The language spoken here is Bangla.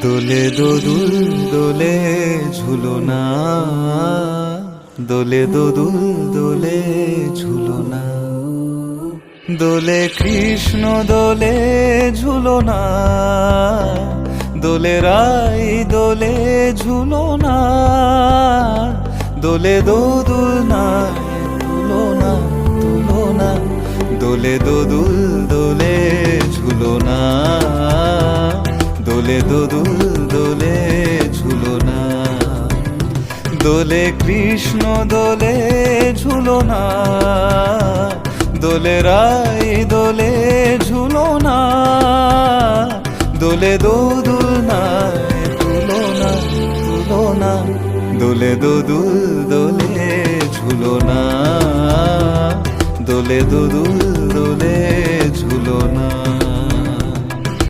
দোলে দোদুল দোলে ঝুলনা, দোলে দোদুল দোলে ঝুলনা, দোলে কৃষ্ণ দোলে ঝুলনা, দোলে রাই দোলে ঝুলনা, দোলে দোদুল নাই তুলনা তুলনা, দোলে দোদুল দোলে ঝুলনা, দোলে দোদুল দোলে ঝুলনা, দোলে কৃষ্ণ দোলে ঝুলনা, দোলে রাই দোলে ঝুলনা, দোলে দোদুল নাই তুলনা তুলনা, দোলে দোদুল দোলে ঝুলনা, দোলে দোদুল দোলে ঝুলনা।